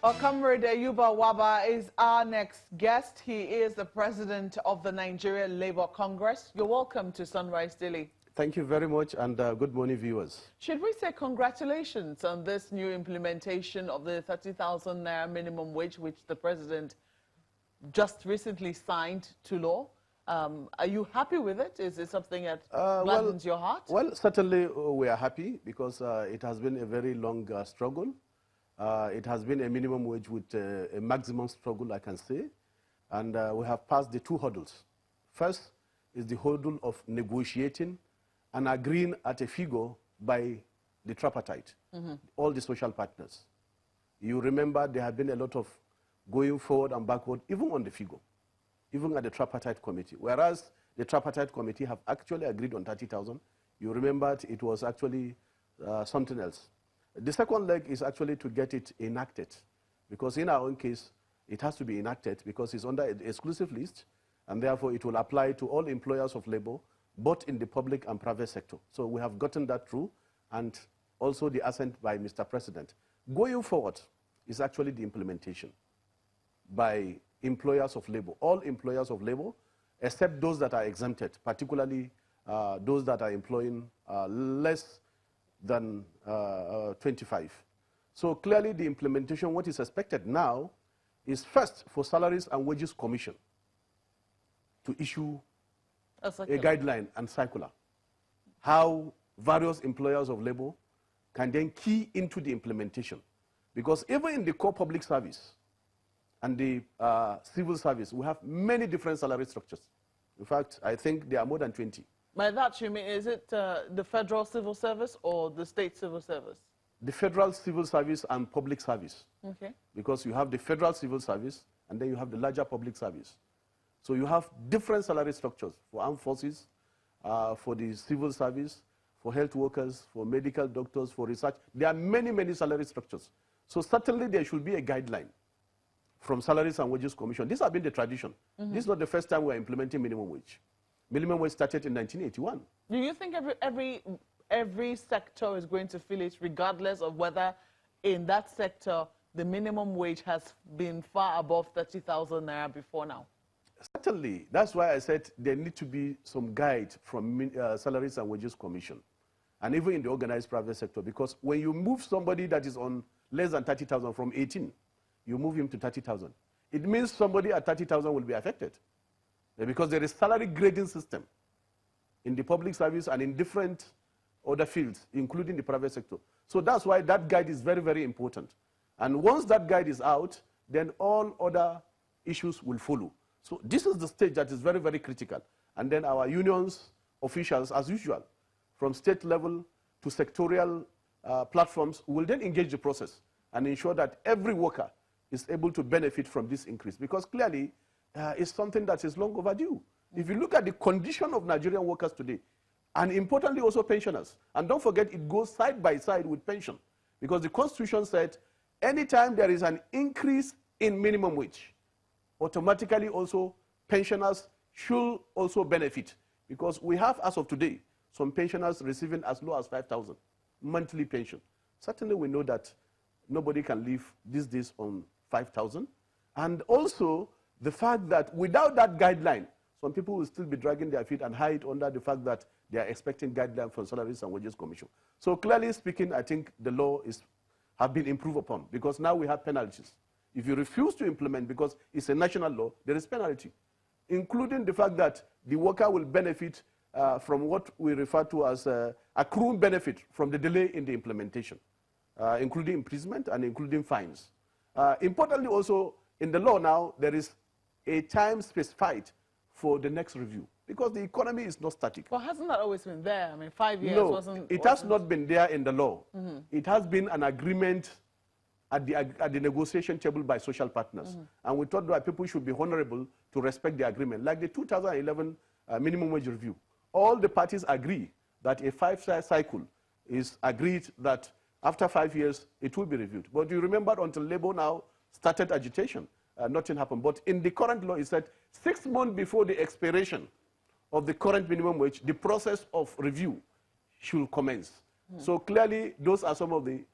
Our comrade Ayuba Wabba is our next guest. He is the president of the Nigeria Labour Congress. You're welcome to Sunrise Daily. Thank you very much, and good morning, viewers. Should we say congratulations on this new implementation of the 30,000 naira minimum wage, which the president just recently signed to law? Are you happy with it? Is it something that gladdens your heart? Well, certainly we are happy because it has been a very long struggle. It has been a minimum wage with a maximum struggle, I can say. And we have passed the two hurdles. First is the hurdle of negotiating and agreeing at a figure by the tripartite, all the social partners. You remember there have been a lot of going forward and backward, even on the figure, even at the tripartite committee. Whereas the tripartite committee have actually agreed on 30,000. You remember it was actually something else. The second leg is actually to get it enacted, because in our own case, it has to be enacted because it's under an exclusive list, and therefore it will apply to all employers of labor, both in the public and private sector. So we have gotten that through, and also the assent by Mr. President. Going forward is actually the implementation by employers of labor, all employers of labor, except those that are exempted, particularly those that are employing less than 25. So clearly the implementation, what is expected now is first for Salaries and Wages Commission to issue a guideline and circular, how various employers of labor can then key into the implementation. Because even in the core public service and the civil service, we have many different salary structures. In fact, I think there are more than 20. By that you mean, is it the federal civil service or the state civil service? The federal civil service and public service. Okay. Because you have the federal civil service and then you have the larger public service. So you have different salary structures for armed forces, for the civil service, for health workers, for medical doctors, for research. There are many, many salary structures. So certainly there should be a guideline from Salaries and Wages Commission. This has been the tradition. This is not the first time we're implementing minimum wage. Minimum wage started in 1981. Do you think every sector is going to feel it, regardless of whether in that sector the minimum wage has been far above 30,000 naira before now? Certainly. That's why I said there need to be some guide from Salaries and Wages Commission, and even in the organized private sector, because when you move somebody that is on less than 30,000 from 18, you move him to 30,000. It means somebody at 30,000 will be affected. Because there is salary grading system in the public service and in different other fields, including the private sector. So that's why that guide is very, very important. And once that guide is out, then all other issues will follow. So this is the stage that is very, very critical. And then our unions, officials, as usual, from state level to sectorial platforms, will then engage the process and ensure that every worker is able to benefit from this increase. Because clearly, it's something that is long overdue. If you look at the condition of Nigerian workers today, and importantly also pensioners, and don't forget it goes side by side with pension, because the Constitution said anytime there is an increase in minimum wage, automatically also pensioners should also benefit, because we have, as of today, some pensioners receiving as low as 5,000 monthly pension. Certainly we know that nobody can live these days on 5,000, and also the fact that without that guideline, some people will still be dragging their feet and hide under the fact that they are expecting guidelines from Salaries and Wages Commission. So clearly speaking, I think the law have been improved upon, because now we have penalties. If you refuse to implement, because it's a national law, there is penalty, including the fact that the worker will benefit from what we refer to as accruing benefit from the delay in the implementation, including imprisonment and including fines. Importantly also, in the law now, there is a time specified for the next review, because the economy is not static. Well, hasn't that always been there? I mean, 5 years wasn't... It has not been there in the law. It has been an agreement at the negotiation table by social partners. And we thought that people should be honorable to respect the agreement. Like the 2011 minimum wage review, all the parties agree that a 5-year cycle is agreed that after 5 years, it will be reviewed. But you remember until Labour now started agitation, nothing happened. But in the current law, it said 6 months before the expiration of the current minimum wage, the process of review should commence. So clearly, those are some of the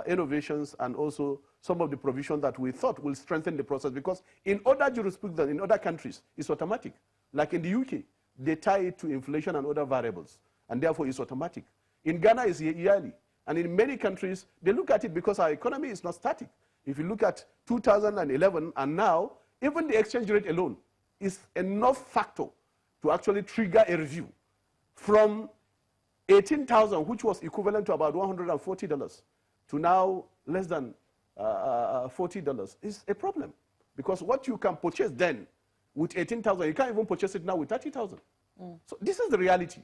innovations and also some of the provisions that we thought will strengthen the process, because in other jurisdictions, in other countries, it's automatic. Like in the UK, they tie it to inflation and other variables, and therefore it's automatic. In Ghana, it's yearly. And in many countries, they look at it because our economy is not static. If you look at 2011 and now, even the exchange rate alone is enough factor to actually trigger a review from 18,000, which was equivalent to about $140, to now less than $40 is a problem. Because what you can purchase then with 18,000, you can't even purchase it now with 30,000. So this is the reality.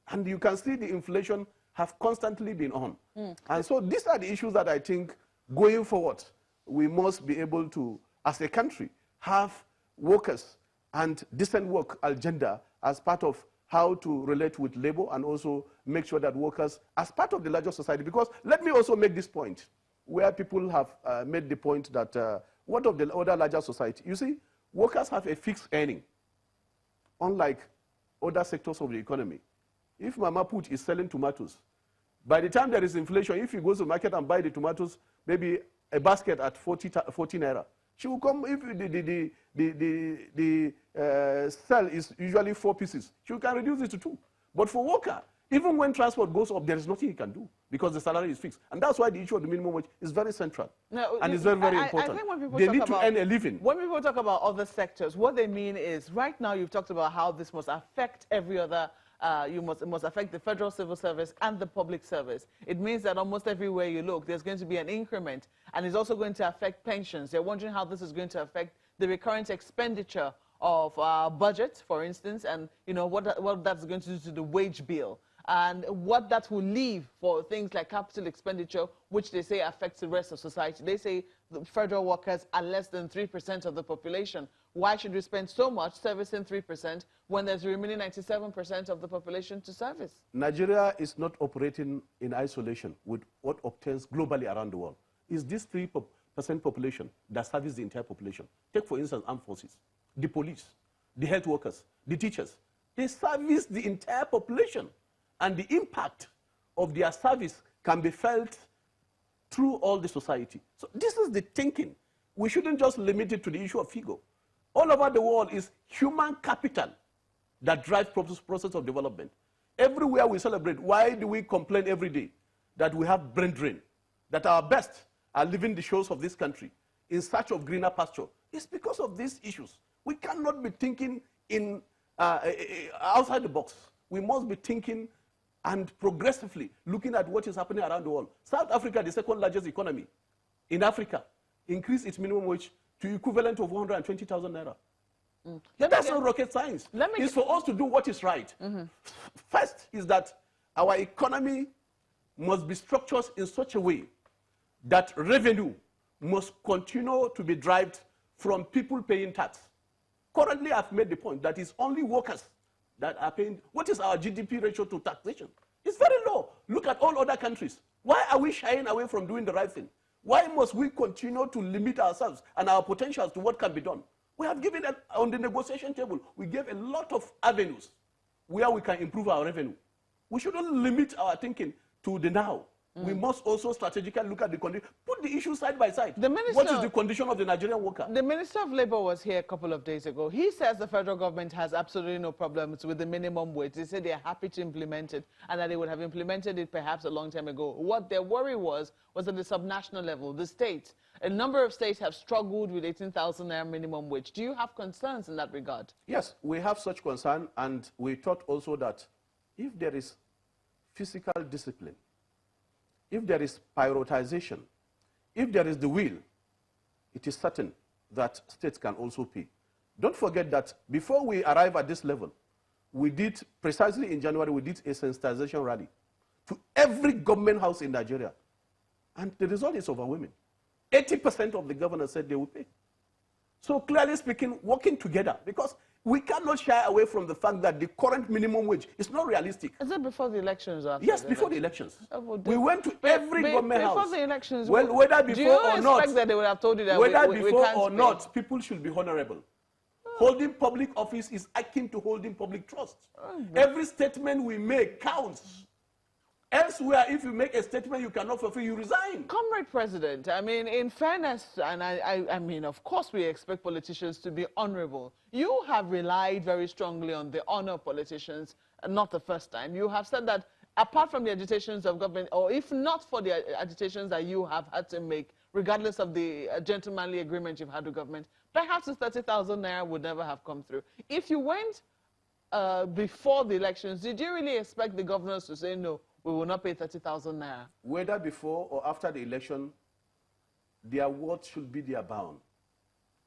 And you can see the inflation have constantly been on. And so these are the issues that I think going forward, we must be able to, as a country, have workers and decent work agenda as part of how to relate with labor, and also make sure that workers, as part of the larger society, because let me also make this point, where people have made the point that what of the other larger society? You see, workers have a fixed earning, unlike other sectors of the economy. If Mama Put is selling tomatoes, by the time there is inflation, if you go to the market and buy the tomatoes, maybe a basket at 40 naira, she will come, if the sell is usually 4 pieces, she can reduce it to 2. But for worker, even when transport goes up, there is nothing he can do because the salary is fixed. And that's why the issue of the minimum wage is very central. No, and it's very, very important. I think when people they talk need about, to earn a living. When people talk about other sectors, what they mean is, right now you've talked about how this must affect every other, it must affect the federal civil service and the public service. It means that almost everywhere you look, there's going to be an increment, and it's also going to affect pensions. They're wondering how this is going to affect the recurrent expenditure of our budget, for instance, and what that's going to do to the wage bill, and what that will leave for things like capital expenditure, which they say affects the rest of society. They say the federal workers are less than 3% of the population. Why should we spend so much servicing 3% when there's remaining 97% of the population to service? Nigeria is not operating in isolation with what obtains globally around the world. It's this 3% population that services the entire population. Take, for instance, armed forces, the police, the health workers, the teachers. They service the entire population. And the impact of their service can be felt through all the society. So this is the thinking. We shouldn't just limit it to the issue of figure. All over the world is human capital that drives process of development. Everywhere we celebrate, why do we complain every day that we have brain drain, that our best are leaving the shores of this country in search of greener pasture? It's because of these issues. We cannot be thinking in, outside the box. We must be thinking and progressively looking at what is happening around the world. South Africa, the second largest economy in Africa, increased its minimum wage to equivalent of 120,000 naira. That's not rocket science. It's for us to do what is right. First is that our economy must be structured in such a way that revenue must continue to be derived from people paying tax. Currently, I've made the point that it's only workers that are paying. What is our GDP ratio to taxation? It's very low. Look at all other countries. Why are we shying away from doing the right thing? Why must we continue to limit ourselves and our potentials to what can be done? We have given, on the negotiation table, we gave a lot of avenues where we can improve our revenue. We shouldn't limit our thinking to the now. We must also strategically look at the condition, put the issue side by side. What is the condition of the Nigerian worker? The Minister of Labour was here a couple of days ago. He says the federal government has absolutely no problems with the minimum wage. They said they're happy to implement it and that they would have implemented it perhaps a long time ago. What their worry was at the subnational level, the states. A number of states have struggled with 18,000 naira minimum wage. Do you have concerns in that regard? Yes, we have such concern, and we thought also that if there is physical discipline, if there is prioritization, if there is the will, it is certain that states can also pay. Don't forget that before we arrive at this level, we did, precisely in January, we did a sensitization rally to every government house in Nigeria. And the result is overwhelming. 80% of the governors said they will pay. So clearly speaking, working together, because we cannot shy away from the fact that the current minimum wage is not realistic. Is it before the elections or after? Yes, before the elections. We went to every government house. Before the elections. Well, whether before or not. Do you expect that they would have told you that whether we before can't or pay? not, people should be honorable. Holding public office is akin to holding public trust. Every statement we make counts. Elsewhere, if you make a statement you cannot fulfill, you resign. Comrade President, I mean, in fairness, and I mean, of course we expect politicians to be honorable. You have relied very strongly on the honor of politicians, not the first time. You have said that apart from the agitations of government, or if not for the agitations that you have had to make, regardless of the gentlemanly agreement you've had with government, perhaps the 30,000 naira would never have come through. If you went before the elections, did you really expect the governors to say, no, we will not pay 30,000 naira? Whether before or after the election, their words should be their bound.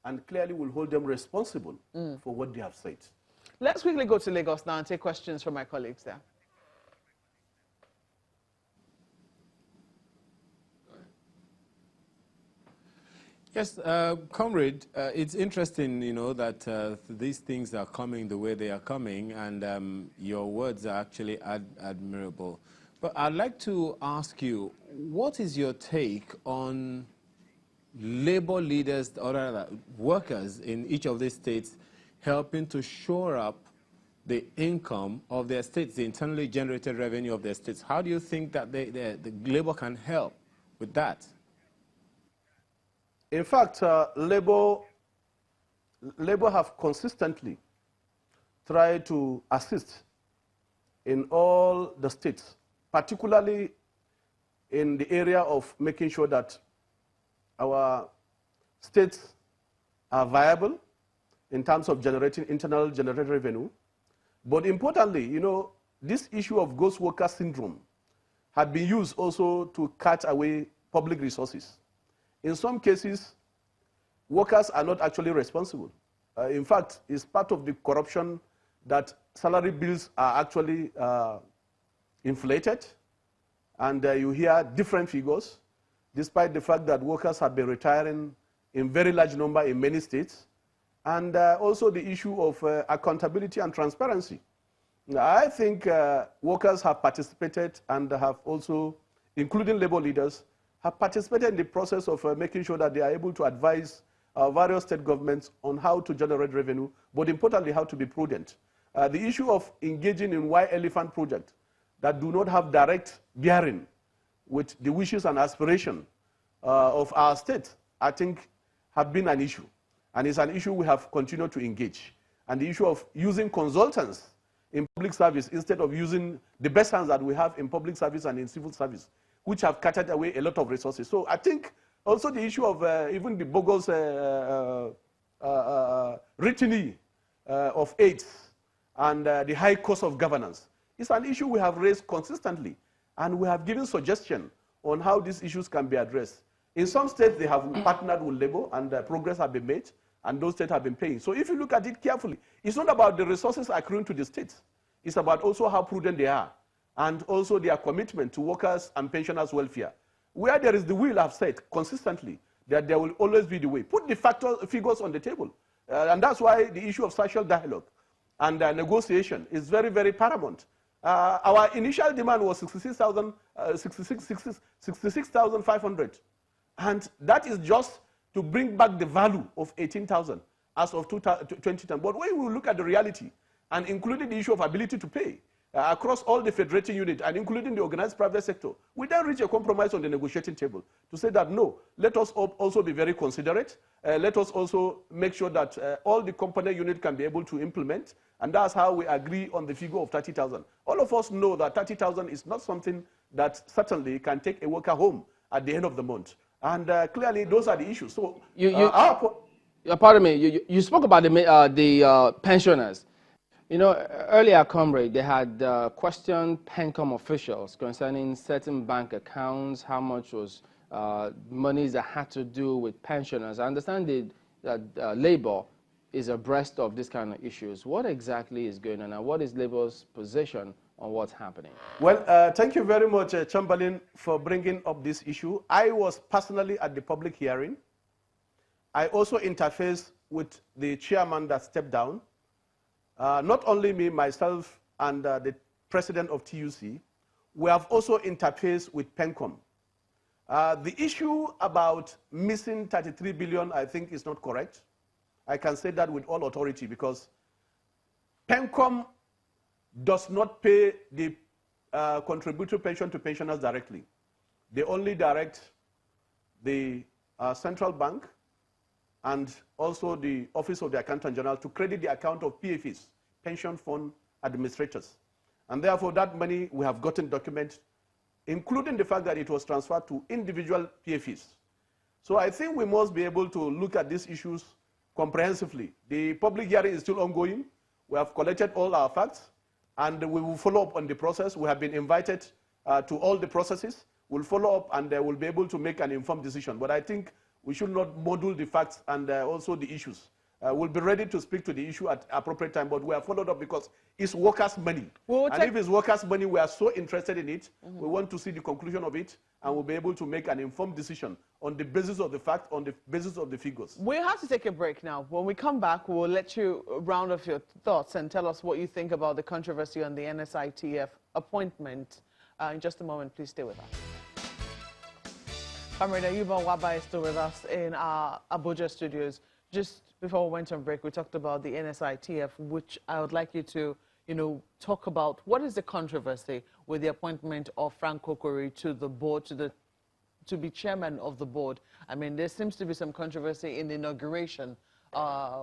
And clearly will hold them responsible for what they have said. Let's quickly go to Lagos now and take questions from my colleagues there. Yes, comrade, it's interesting, you know, that these things are coming the way they are coming, and your words are actually admirable. But I'd like to ask you, what is your take on labor leaders, or rather workers in each of these states, helping to shore up the income of their states, the internally generated revenue of their states? How do you think that the labor can help with that? In fact, Labour have consistently tried to assist in all the states, particularly in the area of making sure that our states are viable in terms of generating internal generated revenue. But importantly, you know, this issue of ghost worker syndrome had been used also to cut away public resources. In some cases, workers are not actually responsible. In fact, it's part of the corruption that salary bills are actually inflated, and you hear different figures, despite the fact that workers have been retiring in very large number in many states, and also the issue of accountability and transparency. I think workers have participated and have also, including labor leaders, have participated in the process of making sure that they are able to advise various state governments on how to generate revenue, but importantly, how to be prudent. The issue of engaging in white elephant projects that do not have direct bearing with the wishes and aspirations of our state, I think, have been an issue. And it's an issue we have continued to engage. And the issue of using consultants in public service instead of using the best hands that we have in public service and in civil service, which have cutted away a lot of resources. So I think also the issue of even the bogus retinue of aids and the high cost of governance is an issue we have raised consistently, and we have given suggestions on how these issues can be addressed. In some states, they have partnered with labor, and progress has been made, and those states have been paying. So if you look at it carefully, it's not about the resources accruing to the states. It's about also how prudent they are, and also their commitment to workers and pensioners' welfare. Where there is the will, I've said consistently that there will always be the way. Put the figures on the table. And that's why the issue of social dialogue and negotiation is very, very paramount. Our initial demand was 66,500. And that is just to bring back the value of 18,000 as of 2010. But when we look at the reality, and including the issue of ability to pay, across all the federating units and including the organized private sector, we then reach a compromise on the negotiating table to say that no, let us also be very considerate. Let us also make sure that all the component unit can be able to implement, and that's how we agree on the figure of 30,000. All of us know that 30,000 is not something that certainly can take a worker home at the end of the month. And clearly, those are the issues. So, pardon me, you spoke about the pensioners. You know, earlier, comrade, they had questioned PENCOM officials concerning certain bank accounts, how much was monies that had to do with pensioners. I understand that Labour is abreast of this kind of issues. What exactly is going on, and what is Labour's position on what's happening? Well, thank you very much, Chamberlain, for bringing up this issue. I was personally at the public hearing. I also interfaced with the chairman that stepped down. Not only me, myself, and the president of TUC, we have also interfaced with PENCOM. The issue about missing 33 billion, I think, is not correct. I can say that with all authority because PENCOM does not pay the contributory pension to pensioners directly. They only direct the central bank and also the Office of the Accountant General to credit the account of PFEs, pension fund administrators. And therefore, that money we have gotten document, including the fact that it was transferred to individual PFEs. So I think we must be able to look at these issues comprehensively. The public hearing is still ongoing. We have collected all our facts, and we will follow up on the process. We have been invited to all the processes. We'll follow up, and we'll be able to make an informed decision. But I think we should not model the facts and also the issues. We'll be ready to speak to the issue at appropriate time, but we have followed up because it's workers' money. And if it's workers' money, we are so interested in it. We want to see the conclusion of it, and we'll be able to make an informed decision on the basis of the fact, on the basis of the figures. We have to take a break now. When we come back, we'll let you round off your thoughts and tell us what you think about the controversy on the NSITF appointment. In just a moment, please stay with us. Comrade Ayuba Wabba is still with us in our Abuja studios. Just before we went on break, we talked about the NSITF, which I would like you to, talk about. What is the controversy with the appointment of Frank Kokori to the board, to be chairman of the board? I mean, there seems to be some controversy in the inauguration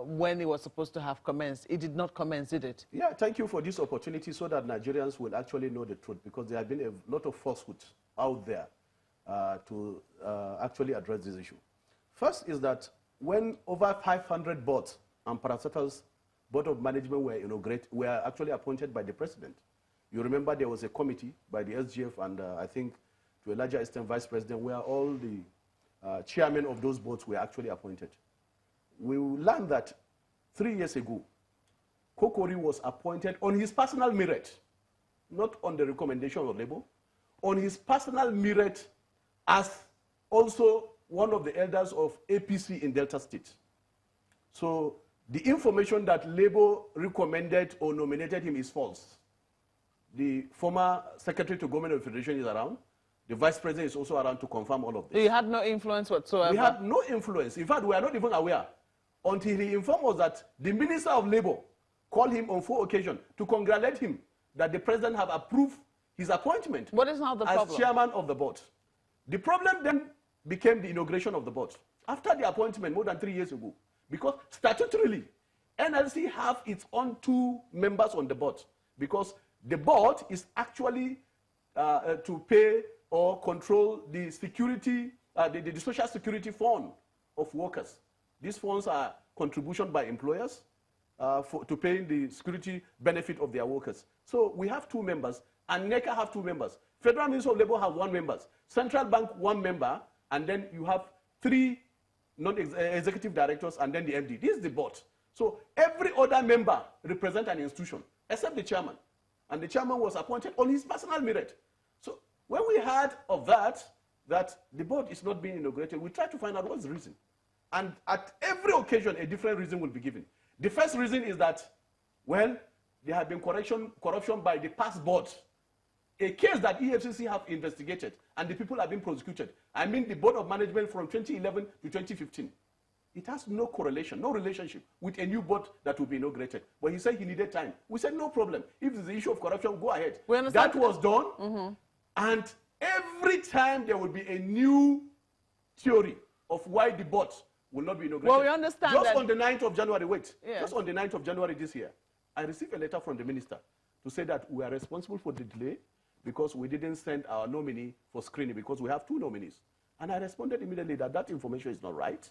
when it was supposed to have commenced. It did not commence, did it? Yeah, thank you for this opportunity so that Nigerians will actually know the truth, because there have been a lot of falsehoods out there to actually address this issue. First is that when over 500 boards and parastatals board of management were actually appointed by the president. You remember there was a committee by the SGF and I think to a larger extent vice president, where all the chairmen of those boards were actually appointed. We learned that 3 years ago, Kokori was appointed on his personal merit, not on the recommendation of Labour, on his personal merit as also one of the elders of APC in Delta State. So the information that Labour recommended or nominated him is false. The former Secretary to Government of the Federation is around. The Vice President is also around to confirm all of this. You had no influence whatsoever? We had no influence. In fact, we are not even aware until he informed us that the Minister of Labour called him on 4 occasions to congratulate him that the President have approved his appointment. What is now the problem? As chairman of the board. The problem then became the inauguration of the board after the appointment more than 3 years ago, because statutorily NLC have its own 2 members on the board, because the board is actually to pay or control the security, the social security fund of workers. These funds are contribution by employers to pay the security benefit of their workers. So we have 2 members, and NECA have 2 members. Federal Ministry of Labour have 1 member, Central Bank 1 member, and then you have 3 non-executive directors, and then the MD. This is the board. So every other member represents an institution, except the chairman. And the chairman was appointed on his personal merit. So when we heard of that the board is not being inaugurated, we tried to find out what's the reason. And at every occasion, a different reason will be given. The first reason is that, well, there had been corruption by the past board. A case that EFCC have investigated, and the people have been prosecuted. I mean the board of management from 2011 to 2015. It has no correlation, no relationship with a new board that will be inaugurated. But he said he needed time. We said no problem. If it's the issue of corruption, go ahead. We understand that was done. And every time there will be a new theory of why the board will not be inaugurated. Well, we understand just that on the 9th of January, Yeah. Just on the 9th of January this year, I received a letter from the minister to say that we are responsible for the delay because we didn't send our nominee for screening, because we have 2 nominees. And I responded immediately that that information is not right.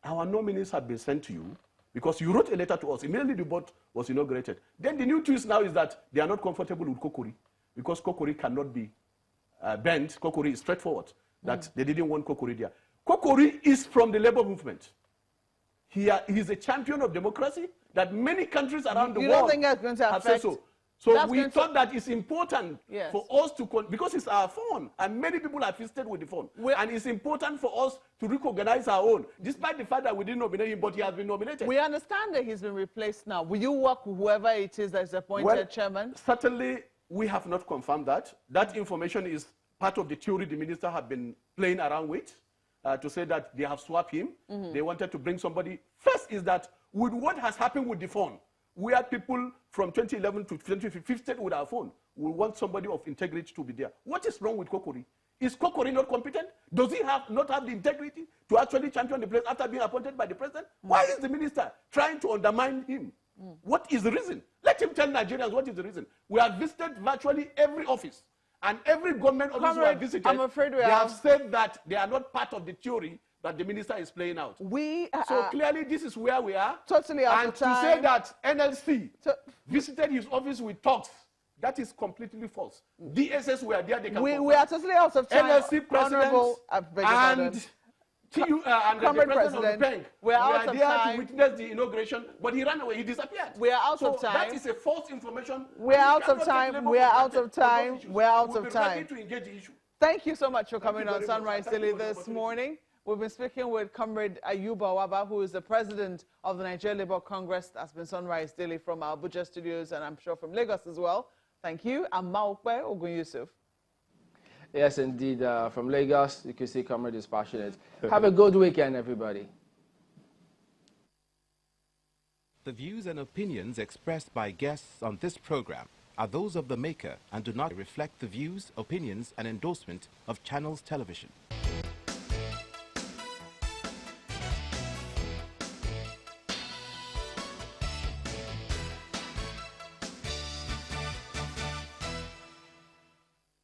Our nominees have been sent to you because you wrote a letter to us. Immediately the board was inaugurated. Then the new twist now is that they are not comfortable with Kokori, because Kokori cannot be bent. Kokori is straightforward, that they didn't want Kokori there. Kokori is from the labor movement. He's a champion of democracy that many countries around the world don't think that's going to have said affect? so. So we thought that it's important Yes. for us to, because it's our phone, and many people are visited with the phone. And it's important for us to recognize our own, despite the fact that we didn't nominate him, but he has been nominated. We understand that he's been replaced now. Will you work with whoever it is that is appointed chairman? Certainly, we have not confirmed that. That information is part of the theory the minister have been playing around with, to say that they have swapped him. They wanted to bring somebody. First is that with what has happened with the phone, where people from 2011 to 2015 with our phone, we want somebody of integrity to be there. What is wrong with Kokori? Is Kokori not competent? Does he not have the integrity to actually champion the place after being appointed by the president? Why is the minister trying to undermine him? What is the reason? Let him tell Nigerians what is the reason. We have visited virtually every office, and every government office we have visited, I'm afraid they have said that they are not part of the theory that the minister is playing out. So clearly this is where we are. Totally out of time. And to say that NLC visited his office with talks, that is completely false. DSS were there. They can we are totally out of time. NLC president and the president of the bank we are there to witness the inauguration, but he ran away. He disappeared. We are out of time. That is a false information. We are out of time. We are out of time. We are out of time. To engage the issue. Thank you so much for coming on Sunrise Daily this morning. We've been speaking with Comrade Ayuba Wabba, who is the president of the Nigeria Labour Congress. That's been Sunrise Daily from our Abuja studios, and I'm sure from Lagos as well. Thank you. I'm Maokwe Ogun Yusuf. Yes, indeed. From Lagos, you can see Comrade is passionate. Have a good weekend, everybody. The views and opinions expressed by guests on this program are those of the maker and do not reflect the views, opinions, and endorsement of Channels Television.